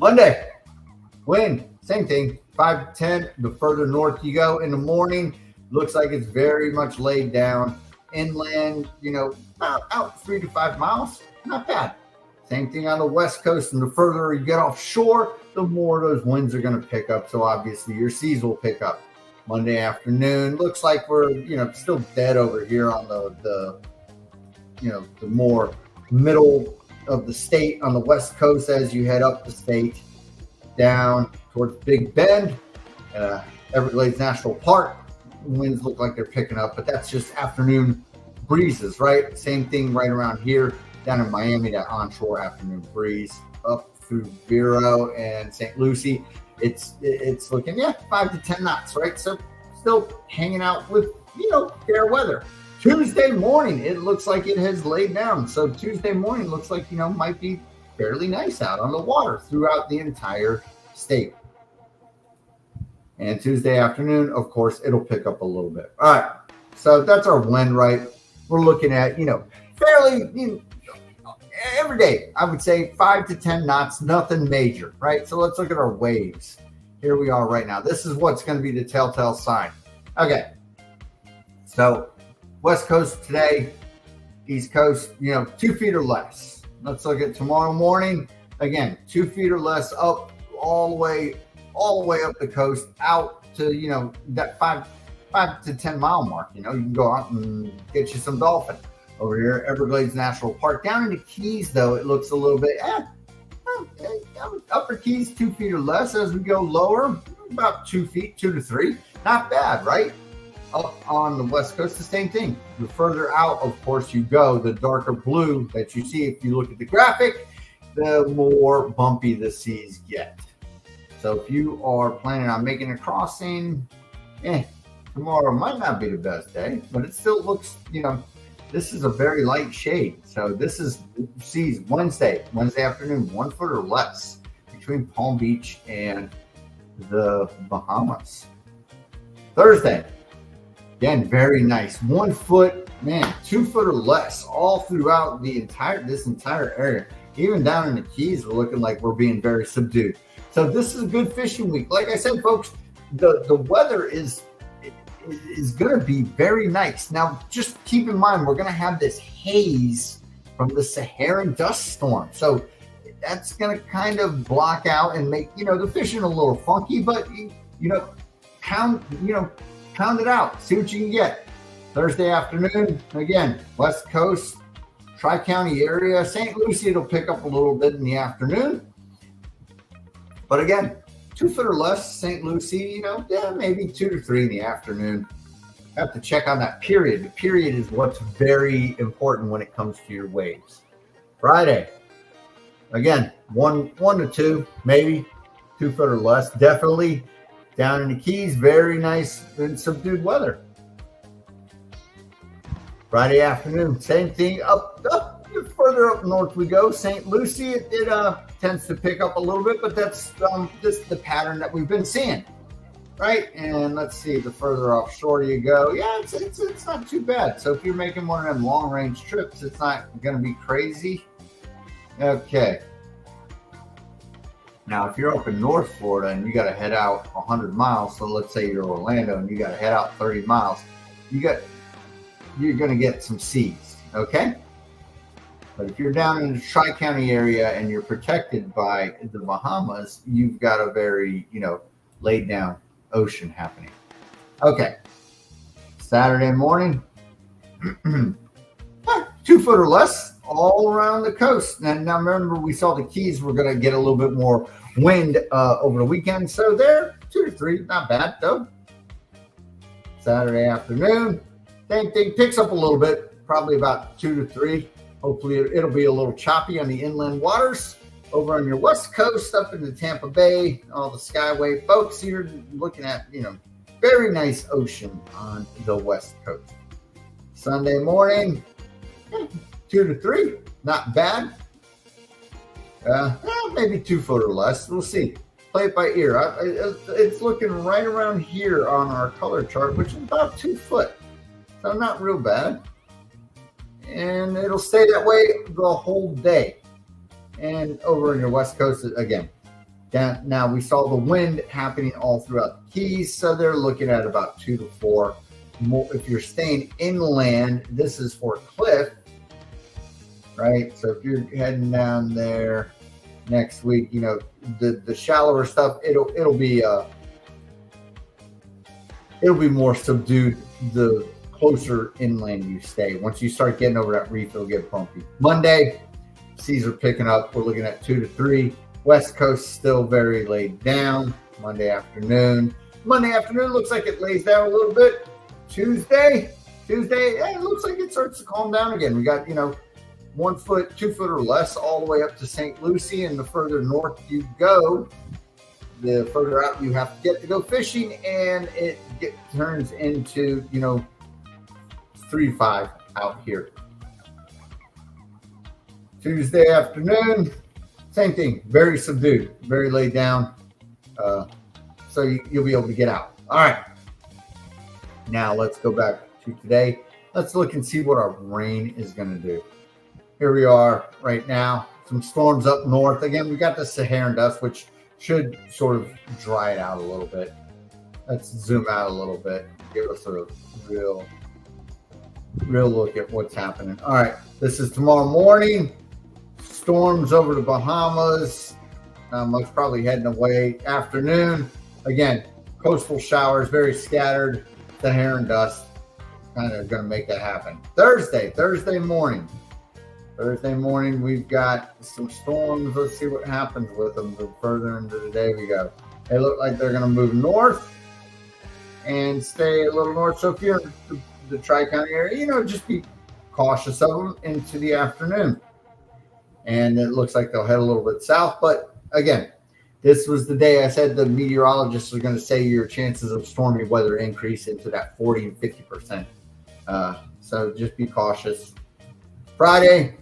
Monday, wind, same thing, 5 to 10. The further north you go in the morning, looks like it's very much laid down. inland, out 3 to 5 miles, not bad. Same thing on the west coast, and the further you get offshore, the more those winds are going to pick up. So obviously your seas will pick up. Monday afternoon looks like we're still dead over here on the more middle of the state on the west coast as you head up the state down towards Big Bend, Everglades National Park. Winds look like they're picking up, but that's just afternoon breezes, right? Same thing right around here down in Miami, that onshore afternoon breeze up through Vero and St. Lucie. It's looking 5 to 10 knots, right? So still hanging out with fair weather. Tuesday morning, it looks like it has laid down. So Tuesday morning looks like might be fairly nice out on the water throughout the entire state. And Tuesday afternoon, of course, it'll pick up a little bit. All right, so that's our wind, right? We're looking at fairly every day, I would say 5 to 10 knots, nothing major, right? So let's look at our waves. Here we are right now. This is what's going to be the telltale sign. Okay. So west coast today, east coast, 2 feet or less. Let's look at tomorrow morning. Again, 2 feet or less up all the way up the coast out to, that 5 to 10 mile mark. You can go out and get you some dolphin. Over here, Everglades National Park. Down in the Keys, though, it looks a little bit, upper Keys, 2 feet or less. As we go lower, about 2 feet, 2 to 3. Not bad, right? Up on the west coast, the same thing. The further out, of course, you go, the darker blue that you see if you look at the graphic, the more bumpy the seas get. So if you are planning on making a crossing, tomorrow might not be the best day, but it still looks, this is a very light shade. So this is seas Wednesday afternoon, 1 foot or less between Palm Beach and the Bahamas. Thursday, again, very nice. 1 foot, 2 foot or less all throughout this entire area. Even down in the Keys, we're looking like we're being very subdued. So this is a good fishing week. Like I said, folks, the weather is going to be very nice. Now, just keep in mind, we're going to have this haze from the Saharan dust storm. So that's going to kind of block out and make, the fishing a little funky, but, pound it out. See what you can get. Thursday afternoon, again, west coast, Tri-County area. St. Lucie, it'll pick up a little bit in the afternoon. But again, 2 foot or less, St. Lucie, maybe 2 to 3 in the afternoon. Have to check on that period. The period is what's very important when it comes to your waves. Friday, again, 1 to 2, maybe 2 foot or less. Definitely down in the Keys, very nice and subdued weather. Friday afternoon, same thing. Up further up north we go. St. Lucie, it tends to pick up a little bit, but that's just the pattern that we've been seeing, right? And let's see, the further offshore you go, it's not too bad. So if you're making one of them long range trips, it's not going to be crazy. Okay. Now, if you're up in North Florida and you got to head out 100 miles, so let's say you're Orlando and you got to head out 30 miles, you're going to get some seas, okay? But if you're down in the Tri-County area and you're protected by the Bahamas, you've got a very, laid down ocean happening. Okay. Saturday morning, 2 foot or less all around the coast. And now remember, we saw the Keys were going to get a little bit more wind over the weekend. So there, 2 to 3, not bad though. Saturday afternoon, same thing, picks up a little bit, probably about 2 to 3. Hopefully it'll be a little choppy on the inland waters. Over on your west coast, up in the Tampa Bay, all the Skyway folks, you're looking at, very nice ocean on the west coast. Sunday morning, 2 to 3, not bad. Maybe 2 foot or less. We'll see. Play it by ear. It's looking right around here on our color chart, which is about 2 foot. So not real bad. And it'll stay that way the whole day. And over in your west coast, again, now we saw the wind happening all throughout the Keys, so they're looking at about 2 to 4 more, if you're staying inland, this is for cliff, right? So if you're heading down there next week, you know, the shallower stuff, it'll be more subdued the closer inland you stay. Once you start getting over that reef, it'll get bumpy. Monday, seas are picking up. We're looking at 2 to 3. West Coast still very laid down. Monday afternoon looks like it lays down a little bit. Tuesday, it looks like it starts to calm down again. We got, you know, 1 foot, 2 foot or less all the way up to St. Lucie, and the further north you go, the further out you have to get to go fishing, and it turns into, you know, 3 to 5 out here. Tuesday afternoon, same thing, very subdued, very laid down. So you'll be able to get out. All right. Now let's go back to today. Let's look and see what our rain is going to do. Here we are right now. Some storms up north. Again, we got the Saharan dust, which should sort of dry it out a little bit. Let's zoom out a little bit. Give us a real look at what's happening. All right. This is tomorrow morning. Storms over the Bahamas. Most probably heading away. Afternoon. Again, coastal showers, very scattered. Saharan dust kind of going to make that happen. Thursday morning, we've got some storms. Let's see what happens with them. The further into the day we go. They look like they're going to move north and stay a little north. So if you're in the Tri-County area, you know, just be cautious of them into the afternoon. And it looks like they'll head a little bit south. But again, this was the day I said the meteorologists are going to say your chances of stormy weather increase into that 40 and 50%. So just be cautious. Friday,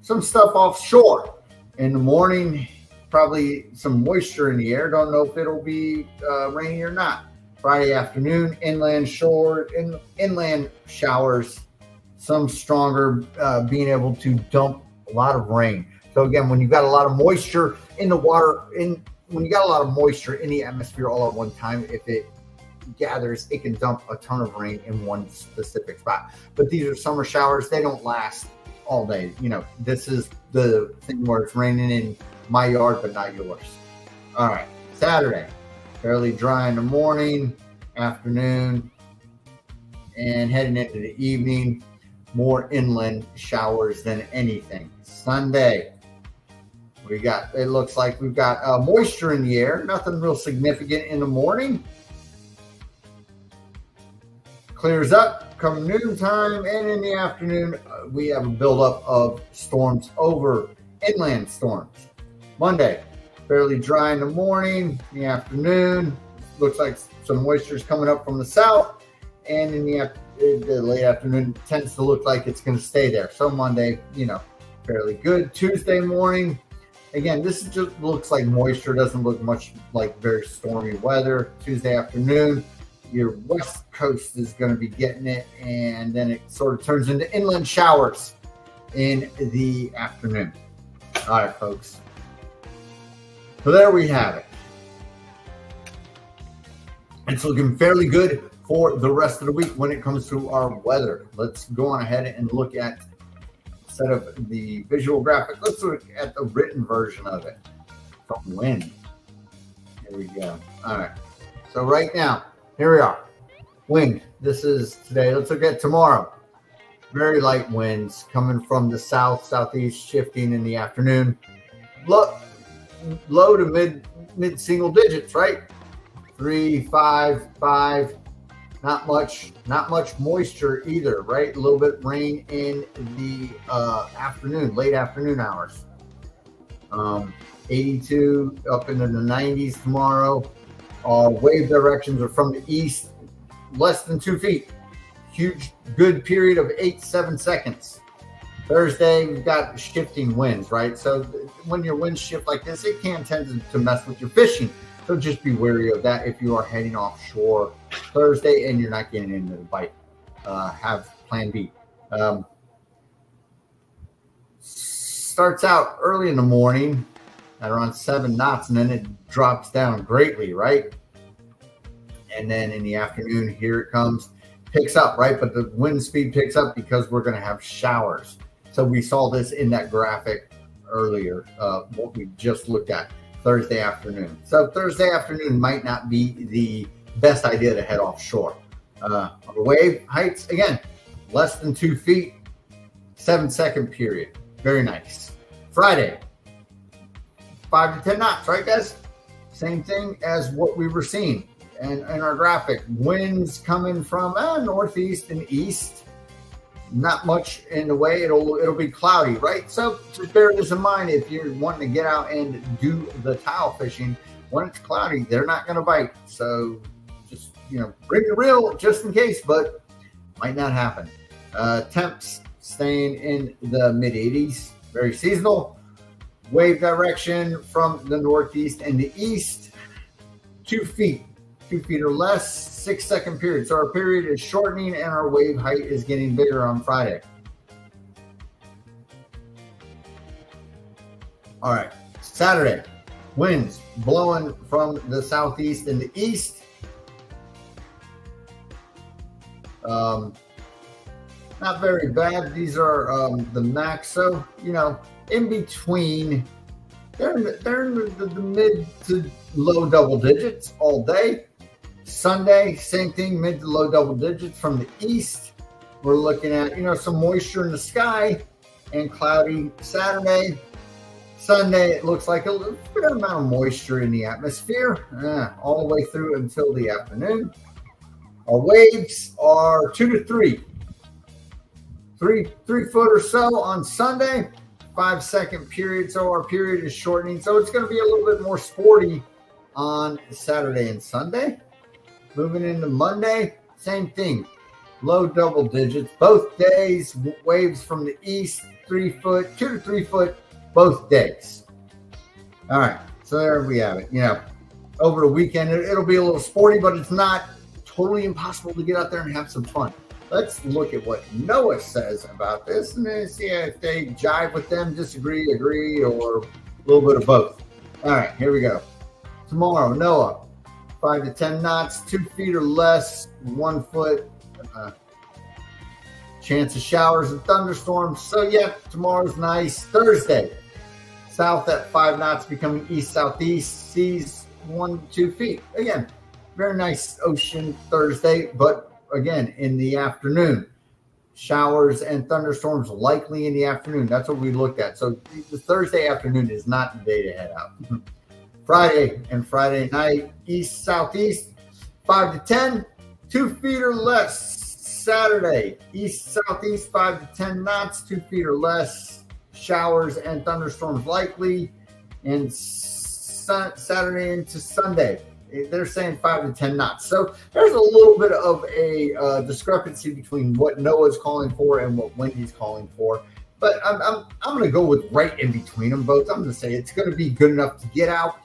some stuff offshore. In the morning, probably some moisture in the air. Don't know if it'll be rainy or not. Friday afternoon, inland showers, some stronger, being able to dump a lot of rain. So again, when you've got a lot of moisture in the water, when you got a lot of moisture in the atmosphere all at one time, if it gathers, it can dump a ton of rain in one specific spot. But these are summer showers. They don't last all day. You know, this is the thing where it's raining in my yard, but not yours. All right. Saturday, fairly dry in the morning, afternoon, and heading into the evening, more inland showers than anything. Sunday, it looks like we've got moisture in the air. Nothing real significant in the morning. Clears up come noontime, and in the afternoon, we have a buildup of storms over inland storms. Monday, fairly dry in the morning. In the afternoon, looks like some moisture is coming up from the south, and in the late afternoon, it tends to look like it's going to stay there. So Monday, you know, fairly good. Tuesday morning, again, this just looks like moisture. Doesn't look much like very stormy weather. Tuesday afternoon, your west coast is going to be getting it, and then it sort of turns into inland showers in the afternoon. All right, folks. So there we have it. It's looking fairly good for the rest of the week when it comes to our weather. Let's go on ahead and look at, instead of the visual graphic, let's look at the written version of it from wind. Here we go. All right. So right now, here we are. Wind. This is today. Let's look at tomorrow. Very light winds coming from the south, southeast, shifting in the afternoon. Low to mid single digits, right? 3, 5, 5. Not much moisture either, right? A little bit rain in the afternoon, late afternoon hours. 82 up into the 90s tomorrow. Wave directions are from the east, less than 2 feet. Huge, good period of 8-7 seconds. Thursday, we've got shifting winds, right? So when your winds shift like this, it can tend to mess with your fishing. So just be wary of that if you are heading offshore Thursday and you're not getting into the bite. Have plan B. Starts out early in the morning at around 7 knots, and then it drops down greatly, right? And then in the afternoon, here it comes. picks up, right? But the wind speed picks up because we're going to have showers. So we saw this in that graphic earlier, what we just looked at, Thursday afternoon. So Thursday afternoon might not be the best idea to head offshore. Our wave heights, again, less than 2 feet, 7-second period. Very nice. Friday, 5 to 10 knots, right, guys? Same thing as what we were seeing in our graphic. Winds coming from northeast and east. Not much in the way. It'll be cloudy, right? So just bear this in mind if you're wanting to get out and do the tile fishing. When it's cloudy, they're not going to bite. So just, bring the reel just in case, but might not happen. Temps staying in the mid-80s, very seasonal. Wave direction from the northeast and the east, 2 feet. 2 feet or less, 6-second period. So our period is shortening and our wave height is getting bigger on Friday. All right, Saturday, winds blowing from the southeast and the east. Not very bad. These are the max. So, in between, they're in the mid to low double digits all day. Sunday, same thing, mid to low double digits from the east. We're looking at, some moisture in the sky and cloudy Saturday. Sunday, it looks like a fair amount of moisture in the atmosphere all the way through until the afternoon. Our waves are 2 to 3. 3 foot or so on Sunday, 5-second period. So our period is shortening. So it's going to be a little bit more sporty on Saturday and Sunday. Moving into Monday, same thing. Low double digits both days. Waves from the east, 3 foot, 2 to 3 foot both days. All right, so there we have it. Over the weekend, it'll be a little sporty, but it's not totally impossible to get out there and have some fun. Let's look at what NOAA says about this and then see if they jive with them, disagree, agree, or a little bit of both. All right, here we go. Tomorrow, NOAA. 5 to 10 knots, 2 feet or less, 1 foot. Chance of showers and thunderstorms. So, tomorrow's nice. Thursday, south at 5 knots, becoming east-southeast, seas 1 to 2 feet. Again, very nice ocean Thursday, but again, in the afternoon. Showers and thunderstorms likely in the afternoon. That's what we looked at. So, the Thursday afternoon is not the day to head out. Friday and Friday night, east-southeast, 5 to 10, 2 feet or less. Saturday, east-southeast, 5 to 10 knots, 2 feet or less. Showers and thunderstorms likely. And Saturday into Sunday, they're saying 5 to 10 knots. So there's a little bit of a discrepancy between what NOAA's calling for and what Wendy's calling for. But I'm going to go with right in between them both. I'm going to say it's going to be good enough to get out.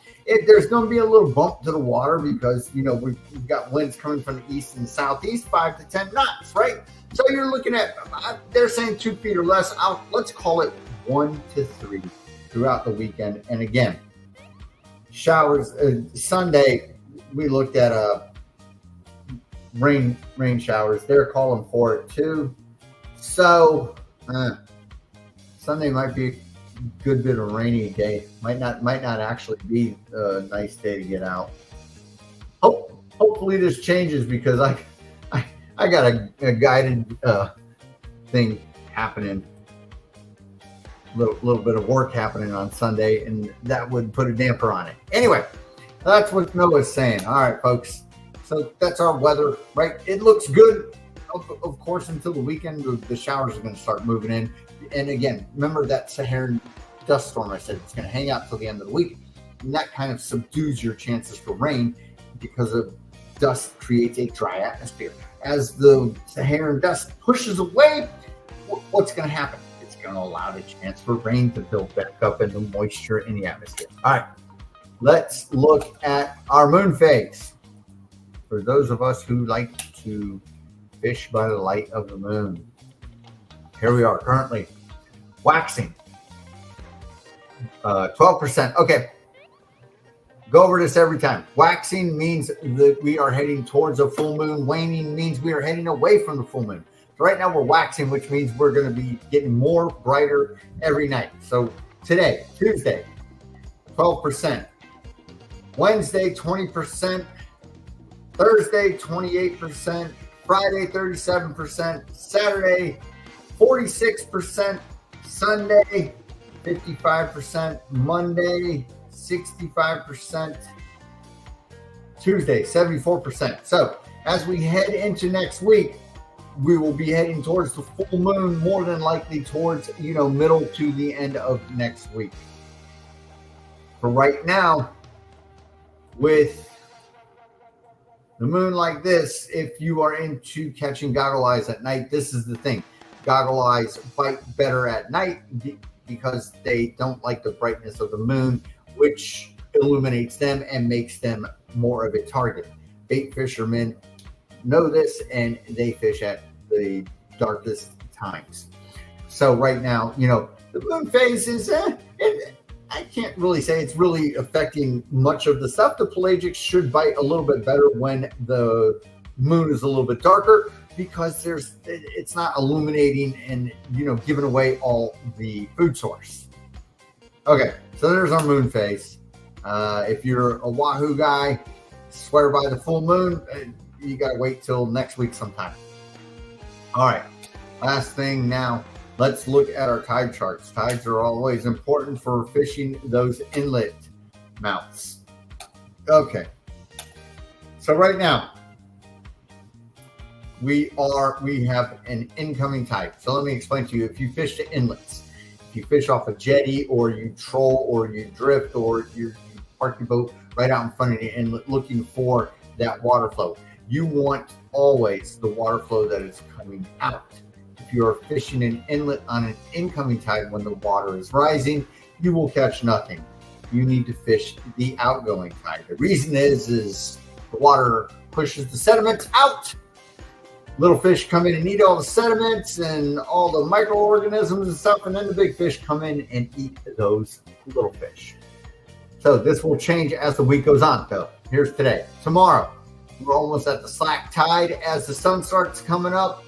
There's going to be a little bump to the water because, we've got winds coming from the east and southeast, 5 to 10 knots, right? So you're looking at, they're saying 2 feet or less. Let's call it 1 to 3 throughout the weekend. And again, showers. Sunday, we looked at rain showers. They're calling for it too. So Sunday might be a good bit of rainy day. Might not actually be a nice day to get out. Hopefully this changes because I got a guided thing happening. Little bit of work happening on Sunday, and that would put a damper on it. Anyway, that's what NOAA's saying. All right, folks. So that's our weather, right? It looks good, of course, until the weekend. The showers are going to start moving in. And again, remember that Saharan dust storm I said it's going to hang out till the end of the week. And that kind of subdues your chances for rain because of dust creates a dry atmosphere. As the Saharan dust pushes away, what's going to happen? It's going to allow the chance for rain to build back up and the moisture in the atmosphere. All right, let's look at our moon phase. For those of us who like to fish by the light of the moon. Here we are currently waxing 12%. Okay. Go over this every time. Waxing means that we are heading towards a full moon. Waning means we are heading away from the full moon. So right now we're waxing, which means we're going to be getting more brighter every night. So today, Tuesday, 12%. Wednesday, 20%. Thursday, 28%. Friday, 37%. Saturday, 46%. Sunday, 55%. Monday, 65%. Tuesday, 74%. So as we head into next week, we will be heading towards the full moon, more than likely towards, middle to the end of next week. For right now, with the moon like this, if you are into catching goggle eyes at night, this is the thing. Goggle eyes bite better at night because they don't like the brightness of the moon, which illuminates them and makes them more of a target. Bait fishermen know this, and they fish at the darkest times. So right now, the moon phase is, I can't really say it's really affecting much of the stuff. The pelagic should bite a little bit better when the moon is a little bit darker, because it's not illuminating and, giving away all the food source. Okay, so there's our moon phase. If you're a Wahoo guy, swear by the full moon, you got to wait till next week sometime. All right, last thing now, let's look at our tide charts. Tides are always important for fishing those inlet mouths. Okay, so right now, we have an incoming tide. So let me explain to you. If you fish the inlets, if you fish off a jetty, or you troll, or you drift, or you park your boat right out in front of the inlet looking for that water flow, you want always the water flow that is coming out. If you are fishing an inlet on an incoming tide when the water is rising, you will catch nothing. You need to fish the outgoing tide. The reason is the water pushes the sediments out. Little fish come in and eat all the sediments and all the microorganisms and stuff, and then the big fish come in and eat those little fish. So this will change as the week goes on, though. Here's today. Tomorrow, we're almost at the slack tide as the sun starts coming up.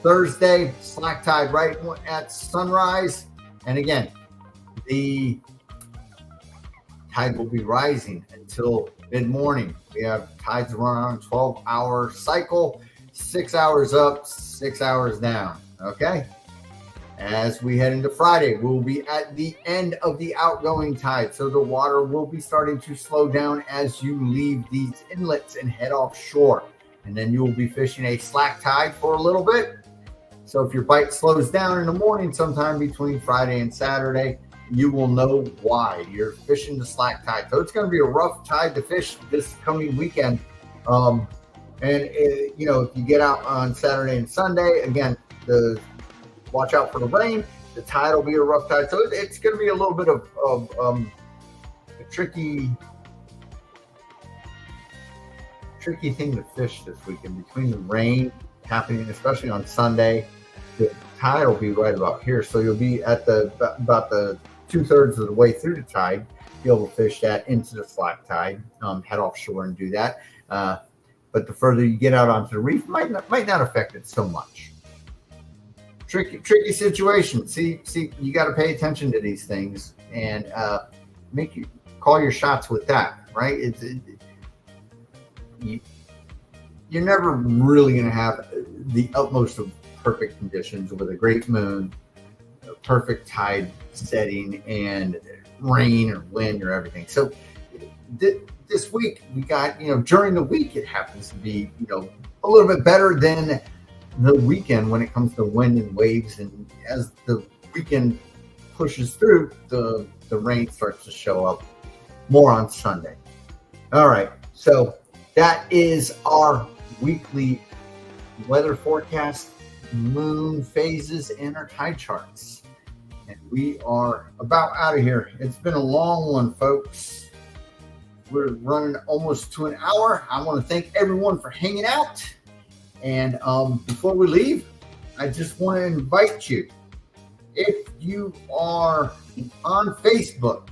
Thursday, slack tide right at sunrise. And again, the tide will be rising until mid-morning. We have tides around 12-hour cycle. 6 hours up, 6 hours down. Okay. As we head into Friday, we'll be at the end of the outgoing tide. So the water will be starting to slow down as you leave these inlets and head offshore. And then you will be fishing a slack tide for a little bit. So if your bite slows down in the morning, sometime between Friday and Saturday, you will know why. You're fishing the slack tide. So it's going to be a rough tide to fish this coming weekend. If you get out on Saturday and Sunday, again, watch out for the rain. The tide will be a rough tide. So it's going to be a little bit of a tricky thing to fish this weekend. Between the rain happening, especially on Sunday, the tide will be right about here. So you'll be at about the 2/3 of the way through the tide. Be able to fish that into the slack tide, head offshore and do that. But the further you get out onto the reef, might not affect it so much. Tricky situation. See, you got to pay attention to these things and call your shots with that, right? You're never really going to have the utmost of perfect conditions with a great moon, a perfect tide setting, and rain or wind or everything. So this week we got, during the week it happens to be, a little bit better than the weekend when it comes to wind and waves. And as the weekend pushes through, the rain starts to show up more on Sunday. All right. So that is our weekly weather forecast, moon phases, and our tide charts. And we are about out of here. It's been a long one, folks. We're running almost to an hour. I want to thank everyone for hanging out. And before we leave, I just want to invite you, if you are on Facebook,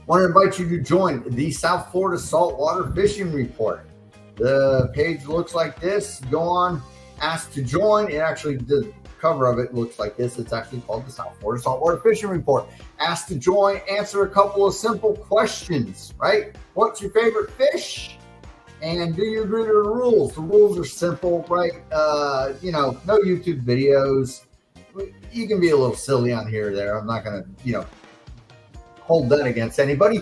Want to invite you to join the South Florida Saltwater Fishing Report. The page looks like this. Go on, ask to join. It actually, the cover of it looks like this. It's actually called the South Florida Saltwater Fishing Report. Ask to join, answer a couple of simple questions, right? What's your favorite fish? And do you agree to the rules? The rules are simple, right? No YouTube videos. You can be a little silly on here or there. I'm not going to, hold that against anybody.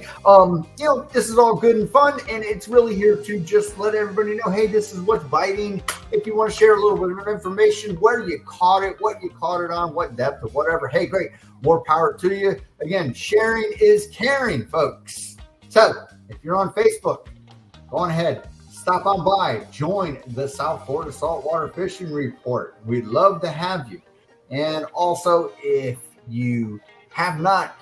This is all good and fun, and it's really here to just let everybody know, hey, this is what's biting. If you want to share a little bit of information, where you caught it, what you caught it on, what depth or whatever, hey, great. More power to you. Again, sharing is caring, folks. So if you're on Facebook, go on ahead, stop on by, join the South Florida Saltwater Fishing Report. We'd love to have you. And also, if you have not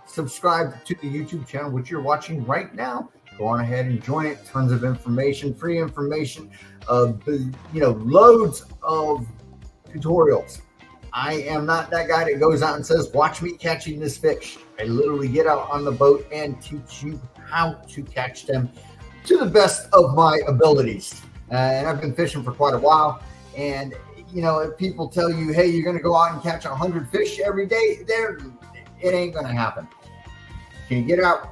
subscribed to the YouTube channel, which you're watching right now, go on ahead and join it. Tons of information, free information, loads of tutorials. I am not that guy that goes out and says, watch me catching this fish. I literally get out on the boat and teach you how to catch them to the best of my abilities. And I've been fishing for quite a while. And, if people tell you, hey, you're going to go out and catch 100 fish every day, it ain't going to happen. Can you get out,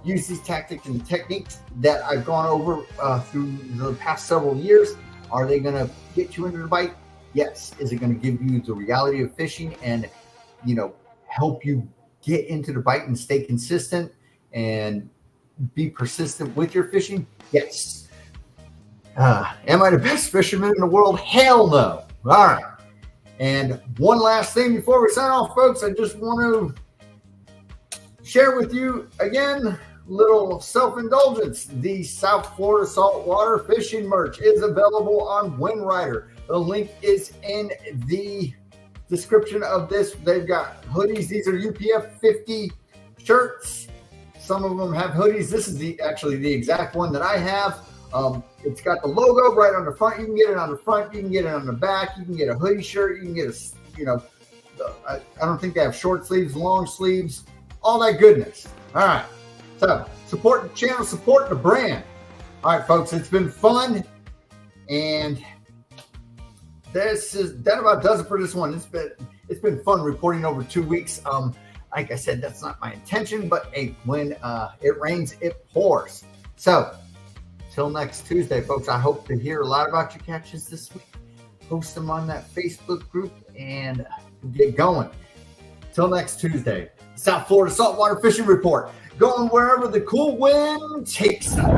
use these tactics and techniques that I've gone over through the past several years? Are they going to get you into the bite? Yes. Is it going to give you the reality of fishing and, help you get into the bite and stay consistent and be persistent with your fishing? Yes. Am I the best fisherman in the world? Hell no. All right. And one last thing before we sign off, folks, I just want to share with you again, little self-indulgence. The South Florida Saltwater Fishing merch is available on WindRider. The link is in the description of this. They've got hoodies. These are UPF 50 shirts. Some of them have hoodies. This is actually the exact one that I have. It's got the logo right on the front. You can get it on the front. You can get it on the back. You can get a hoodie shirt. You can get I don't think they have short sleeves, long sleeves, all that goodness. All right. So support the channel, support the brand. All right, folks, it's been fun. And that about does it for this one. It's been fun reporting over 2 weeks. Like I said, that's not my intention, but hey, when it rains, it pours. So till next Tuesday, folks, I hope to hear a lot about your catches this week. Post them on that Facebook group and get going. Till next Tuesday, South Florida Saltwater Fishing Report, going wherever the cool wind takes them.